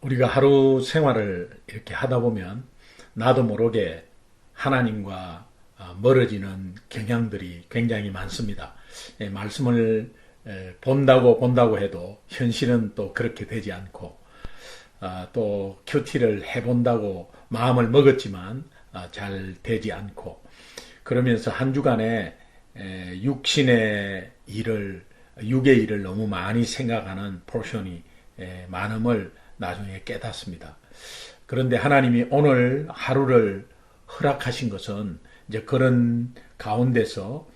우리가 하루 생활을 이렇게 하다 보면 나도 모르게 하나님과 멀어지는 경향들이 굉장히 많습니다. 말씀을 본다고 해도 현실은 또 그렇게 되지 않고, 또 큐티를 해본다고 마음을 먹었지만 잘 되지 않고, 그러면서 한 주간에 육신의 일을, 육의 일을 너무 많이 생각하는 포션이 많음을 나중에 깨닫습니다. 그런데 하나님이 오늘 하루를 허락하신 것은 이제 그런 가운데서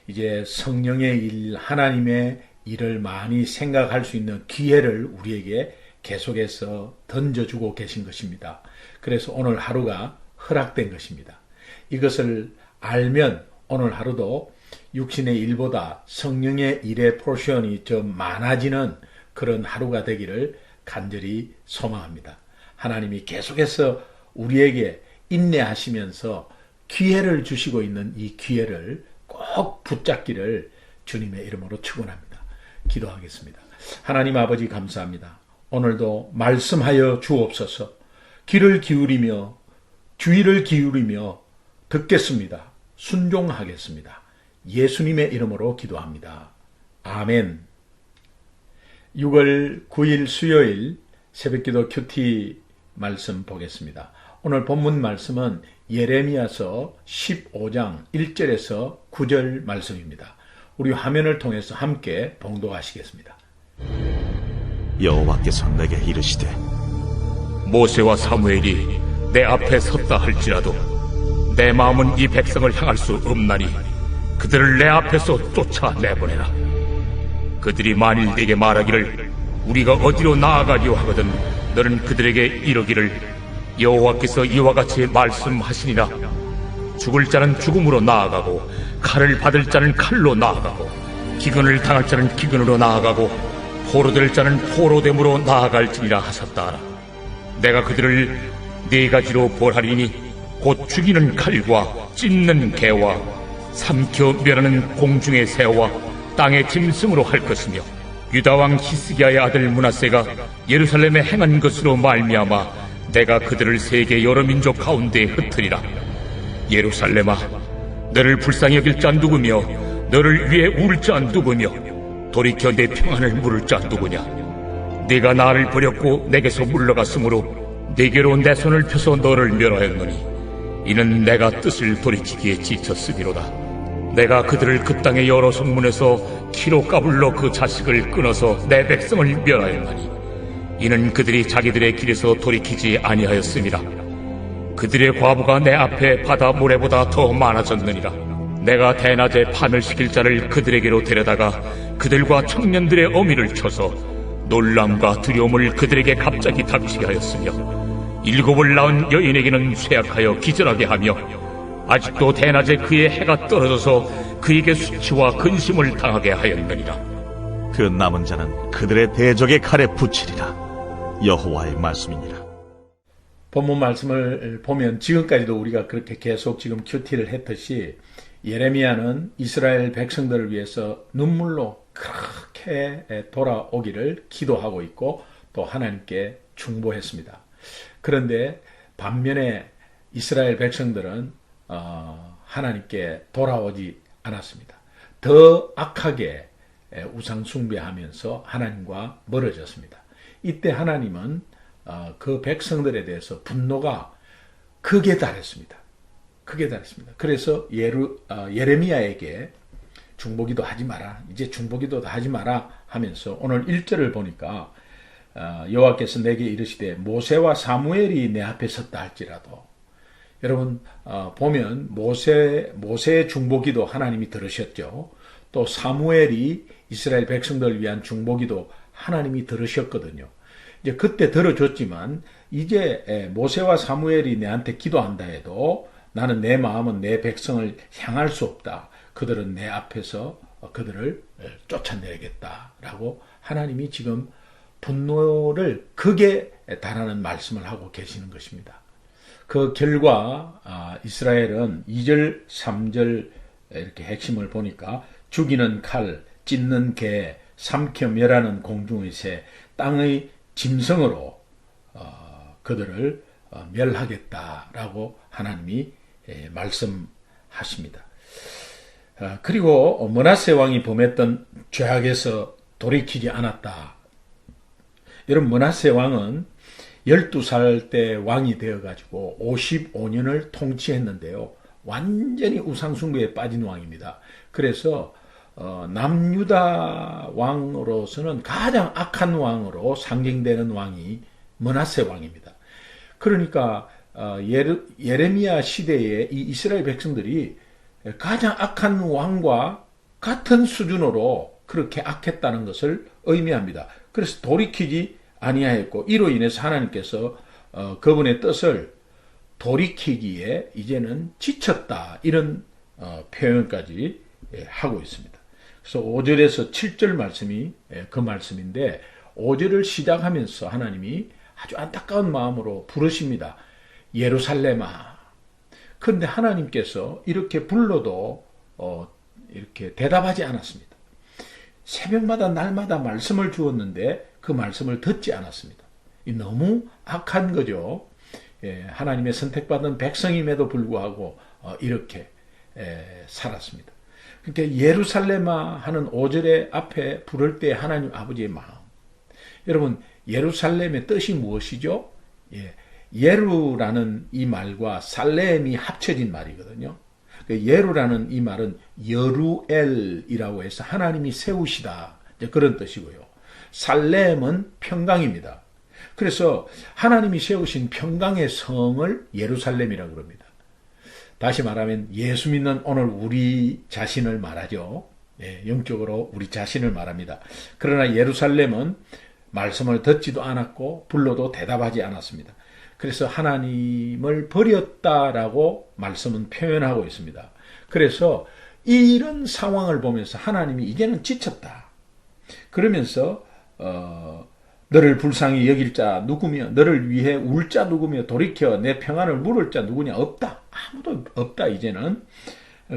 이제 성령의 일, 하나님의 일을 많이 생각할 수 있는 기회를 우리에게 계속해서 던져주고 계신 것입니다. 그래서 오늘 하루가 허락된 것입니다. 이것을 알면 오늘 하루도 육신의 일보다 성령의 일의 포션이 좀 많아지는 그런 하루가 되기를 간절히 소망합니다. 하나님이 계속해서 우리에게 인내하시면서 기회를 주시고 있는 이 기회를 꼭 붙잡기를 주님의 이름으로 축원합니다. 기도하겠습니다. 하나님 아버지 감사합니다. 오늘도 말씀하여 주옵소서. 귀를 기울이며 주의를 기울이며 듣겠습니다. 순종하겠습니다. 예수님의 이름으로 기도합니다. 아멘. 6월 9일 수요일 새벽기도 큐티 말씀 보겠습니다. 오늘 본문 말씀은 예레미야서 15장 1절에서 9절 말씀입니다. 우리 화면을 통해서 함께 봉독하시겠습니다. 여호와께서 내게 이르시되 모세와 사무엘이 내 앞에 섰다 할지라도 내 마음은 이 백성을 향할 수 없나니 그들을 내 앞에서 쫓아내보내라. 그들이 만일 네게 말하기를 우리가 어디로 나아가려 하거든 너는 그들에게 이르기를 여호와께서 이와 같이 말씀하시니라. 죽을 자는 죽음으로 나아가고 칼을 받을 자는 칼로 나아가고 기근을 당할 자는 기근으로 나아가고 포로될 자는 포로됨으로 나아갈지니라 하셨다 하라. 내가 그들을 네 가지로 벌하리니 곧 죽이는 칼과 찢는 개와 삼켜 멸하는 공중의 새와 땅의 짐승으로 할 것이며 유다왕 히스기야의 아들 므낫세가 예루살렘에 행한 것으로 말미암아 내가 그들을 세계 여러 민족 가운데 흩으리라. 예루살렘아, 너를 불쌍히 여길 자 누구며 너를 위해 울 자 누구며 돌이켜 내 평안을 물을 자 누구냐. 네가 나를 버렸고 내게서 물러갔으므로 네게로 내 손을 펴서 너를 멸하였노니 이는 내가 뜻을 돌이키기에 지쳤음이로다. 내가 그들을 그 땅의 여러 성문에서 키로 까불러 그 자식을 끊어서 내 백성을 멸하였나니 이는 그들이 자기들의 길에서 돌이키지 아니하였음이라. 그들의 과부가 내 앞에 바다 모래보다 더 많아졌느니라. 내가 대낮에 판을 시킬 자를 그들에게로 데려다가 그들과 청년들의 어미를 쳐서 놀람과 두려움을 그들에게 갑자기 닥치게 하였으며 일곱을 낳은 여인에게는 쇠약하여 기절하게 하며 아직도 대낮에 그의 해가 떨어져서 그에게 수치와 근심을 당하게 하였느니라. 그 남은 자는 그들의 대적의 칼에 붙이리라. 여호와의 말씀이니라. 본문 말씀을 보면 지금까지도 우리가 그렇게 계속 지금 큐티를 했듯이 예레미야는 이스라엘 백성들을 위해서 눈물로 그렇게 돌아오기를 기도하고 있고 또 하나님께 중보했습니다. 그런데 반면에 이스라엘 백성들은 하나님께 돌아오지 않았습니다. 더 악하게 우상 숭배하면서 하나님과 멀어졌습니다. 이때 하나님은 그 백성들에 대해서 분노가 극에 달했습니다. 극에 달했습니다. 그래서 예레미야에게 중보기도 하지 마라. 이제 중보기도 하지 마라 하면서 오늘 1절을 보니까 여호와께서 내게 이르시되 모세와 사무엘이 내 앞에 섰다 할지라도 여러분 보면 모세의 중보기도 하나님이 들으셨죠. 또 사무엘이 이스라엘 백성들을 위한 중보기도 하나님이 들으셨거든요. 이제 그때 들어줬지만 이제 모세와 사무엘이 내한테 기도한다 해도 나는 내 마음은 내 백성을 향할 수 없다. 그들은 내 앞에서 그들을 쫓아내야겠다라고 하나님이 지금 분노를 극에 달하는 말씀을 하고 계시는 것입니다. 그 결과 이스라엘은 2절, 3절 이렇게 핵심을 보니까 죽이는 칼, 찢는 개, 삼켜 멸하는 공중의 새, 땅의 짐승으로 그들을 멸하겠다라고 하나님이 말씀하십니다. 그리고 므낫세 왕이 범했던 죄악에서 돌이키지 않았다. 여러분, 므낫세 왕은 12살 때 왕이 되어가지고 55년을 통치했는데요. 완전히 우상숭배에 빠진 왕입니다. 그래서 남유다 왕으로서는 가장 악한 왕으로 상징되는 왕이 므낫세 왕입니다. 그러니까 예레미야 시대에 이 이스라엘 백성들이 가장 악한 왕과 같은 수준으로 그렇게 악했다는 것을 의미합니다. 그래서 돌이키지 아니하였고, 이로 인해서 하나님께서 그분의 뜻을 돌이키기에 이제는 지쳤다, 이런 표현까지 하고 있습니다. 그래서 5절에서 7절 말씀이 그 말씀인데, 5절을 시작하면서 하나님이 아주 안타까운 마음으로 부르십니다. 예루살렘아. 그런데 하나님께서 이렇게 불러도 이렇게 대답하지 않았습니다. 새벽마다 날마다 말씀을 주었는데 그 말씀을 듣지 않았습니다. 너무 악한 거죠. 하나님의 선택받은 백성임에도 불구하고 이렇게 살았습니다. 그러니까 예루살렘아 하는 5절의 앞에 부를 때 하나님 아버지의 마음. 여러분, 예루살렘의 뜻이 무엇이죠? 예루라는 이 말과 살렘이 합쳐진 말이거든요. 예루라는 이 말은 여루엘이라고 해서 하나님이 세우시다, 그런 뜻이고요. 살렘은 평강입니다. 그래서 하나님이 세우신 평강의 성을 예루살렘이라고 그럽니다. 다시 말하면 예수 믿는 오늘 우리 자신을 말하죠. 영적으로 우리 자신을 말합니다. 그러나 예루살렘은 말씀을 듣지도 않았고 불러도 대답하지 않았습니다. 그래서 하나님을 버렸다라고 말씀은 표현하고 있습니다. 그래서 이런 상황을 보면서 하나님이 이제는 지쳤다. 그러면서 너를 불쌍히 여길 자 누구며, 너를 위해 울 자 누구며, 돌이켜 내 평안을 물을 자 누구냐? 없다. 아무도 없다 이제는.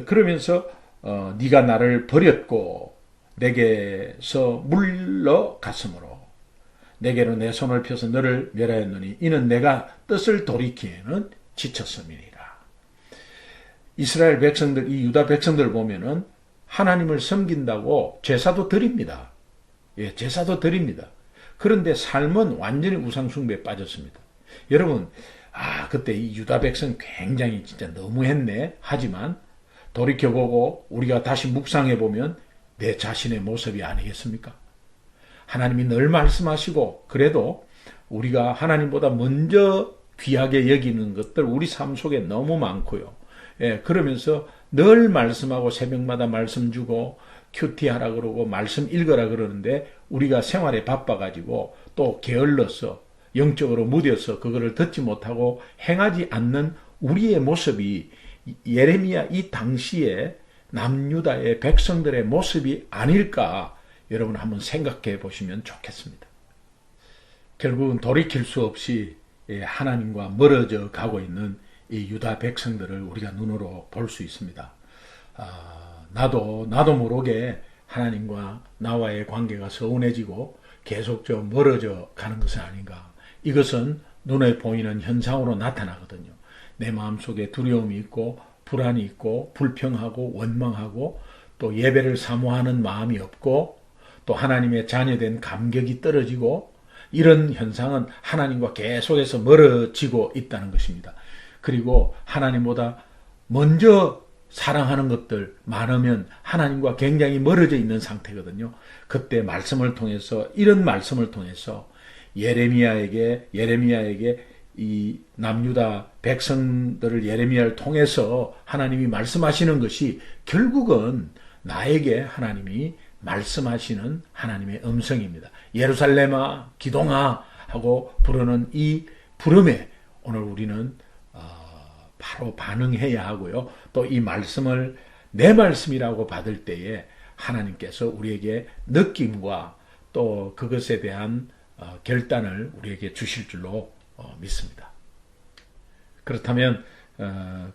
그러면서 네가 나를 버렸고 내게서 물러갔으므로 내게로 내 손을 펴서 너를 멸하였노니 이는 내가 뜻을 돌이키에는 지쳤음이니라. 이스라엘 백성들, 이 유다 백성들 보면은 하나님을 섬긴다고 제사도 드립니다. 제사도 드립니다. 그런데 삶은 완전히 우상숭배에 빠졌습니다. 여러분, 그때 이 유다 백성 굉장히 진짜 너무했네. 하지만 돌이켜보고 우리가 다시 묵상해보면 내 자신의 모습이 아니겠습니까? 하나님이 늘 말씀하시고, 그래도 우리가 하나님보다 먼저 귀하게 여기는 것들 우리 삶 속에 너무 많고요. 그러면서 늘 말씀하고 새벽마다 말씀 주고 큐티하라 그러고 말씀 읽으라 그러는데 우리가 생활에 바빠가지고 또 게을러서 영적으로 무뎌서 그거를 듣지 못하고 행하지 않는 우리의 모습이 예레미야 이 당시에 남유다의 백성들의 모습이 아닐까, 여러분 한번 생각해 보시면 좋겠습니다. 결국은 돌이킬 수 없이 하나님과 멀어져 가고 있는 이 유다 백성들을 우리가 눈으로 볼 수 있습니다. 나도 모르게 하나님과 나와의 관계가 서운해지고 계속 멀어져 가는 것은 아닌가. 이것은 눈에 보이는 현상으로 나타나거든요. 내 마음속에 두려움이 있고 불안이 있고 불평하고 원망하고 또 예배를 사모하는 마음이 없고 또 하나님의 자녀된 감격이 떨어지고, 이런 현상은 하나님과 계속해서 멀어지고 있다는 것입니다. 그리고 하나님보다 먼저 사랑하는 것들 많으면 하나님과 굉장히 멀어져 있는 상태거든요. 그때 말씀을 통해서, 이런 말씀을 통해서 예레미야에게 이 남유다 백성들을 예레미야를 통해서 하나님이 말씀하시는 것이 결국은 나에게 하나님이 말씀하시는 하나님의 음성입니다. 예루살렘아 기동아 하고 부르는 이 부름에 오늘 우리는 바로 반응해야 하고요. 또 이 말씀을 내 말씀이라고 받을 때에 하나님께서 우리에게 느낌과 또 그것에 대한 결단을 우리에게 주실 줄로 믿습니다. 그렇다면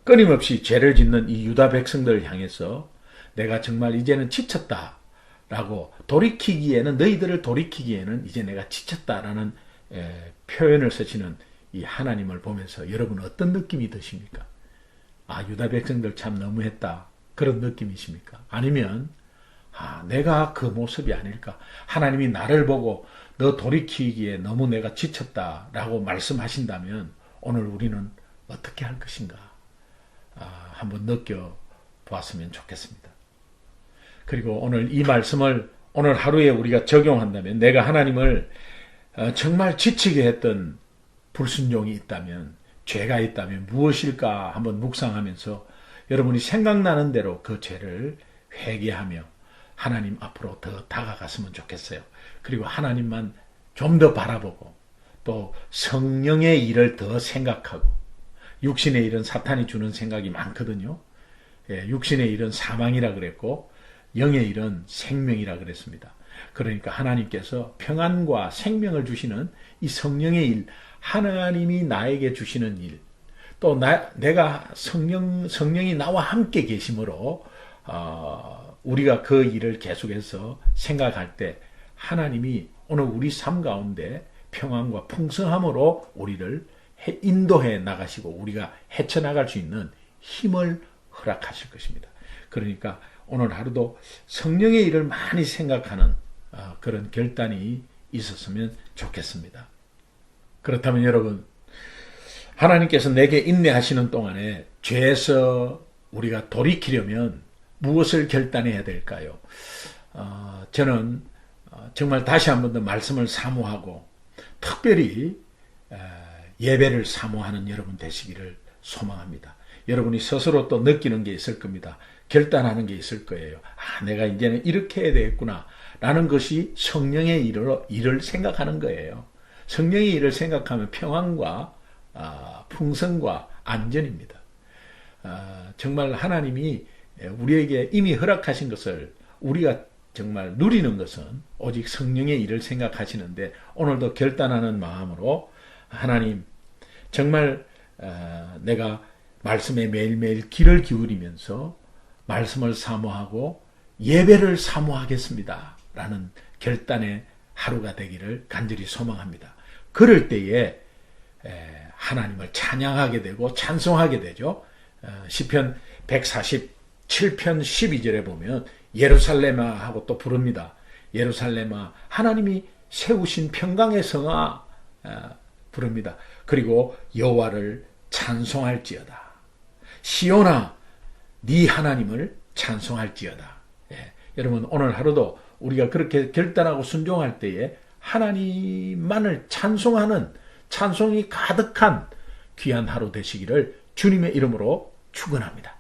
끊임없이 죄를 짓는 이 유다 백성들을 향해서 내가 정말 이제는 지쳤다라고, 너희들을 돌이키기에는 이제 내가 지쳤다라는 표현을 쓰시는 이 하나님을 보면서 여러분 어떤 느낌이 드십니까? 아, 유다 백성들 참 너무했다. 그런 느낌이십니까? 아니면 내가 그 모습이 아닐까? 하나님이 나를 보고 너 돌이키기에 너무 내가 지쳤다라고 말씀하신다면 오늘 우리는 어떻게 할 것인가? 한번 느껴보았으면 좋겠습니다. 그리고 오늘 이 말씀을 오늘 하루에 우리가 적용한다면 내가 하나님을 정말 지치게 했던 불순종이 있다면, 죄가 있다면 무엇일까 한번 묵상하면서 여러분이 생각나는 대로 그 죄를 회개하며 하나님 앞으로 더 다가갔으면 좋겠어요. 그리고 하나님만 좀 더 바라보고 또 성령의 일을 더 생각하고, 육신의 일은 사탄이 주는 생각이 많거든요. 육신의 일은 사망이라 그랬고 영의 일은 생명이라 그랬습니다. 그러니까 하나님께서 평안과 생명을 주시는 이 성령의 일, 하나님이 나에게 주시는 일, 또 내가 성령이 나와 함께 계심으로 우리가 그 일을 계속해서 생각할 때 하나님이 오늘 우리 삶 가운데 평안과 풍성함으로 우리를 인도해 나가시고 우리가 헤쳐나갈 수 있는 힘을 허락하실 것입니다. 그러니까 오늘 하루도 성령의 일을 많이 생각하는 그런 결단이 있었으면 좋겠습니다. 그렇다면 여러분, 하나님께서 내게 인내하시는 동안에 죄에서 우리가 돌이키려면 무엇을 결단해야 될까요? 저는 정말 다시 한 번 더 말씀을 사모하고 특별히 예배를 사모하는 여러분 되시기를 소망합니다. 여러분이 스스로 또 느끼는 게 있을 겁니다. 결단하는 게 있을 거예요. 내가 이제는 이렇게 해야 되겠구나 라는 것이 성령의 일을 생각하는 거예요. 성령의 일을 생각하면 평안과 풍성과 안전입니다. 정말 하나님이 우리에게 이미 허락하신 것을 우리가 정말 누리는 것은 오직 성령의 일을 생각하시는데, 오늘도 결단하는 마음으로 하나님, 정말 내가 말씀에 매일매일 귀를 기울이면서 말씀을 사모하고 예배를 사모하겠습니다 라는 결단의 하루가 되기를 간절히 소망합니다. 그럴 때에 하나님을 찬양하게 되고 찬송하게 되죠. 시편 147편 12절에 보면 예루살렘아 하고 또 부릅니다. 예루살렘아, 하나님이 세우신 평강의 성아 부릅니다. 그리고 여호와를 찬송할지어다. 시온아, 네 하나님을 찬송할지어다. 여러분, 오늘 하루도 우리가 그렇게 결단하고 순종할 때에 하나님만을 찬송하는 찬송이 가득한 귀한 하루 되시기를 주님의 이름으로 축원합니다.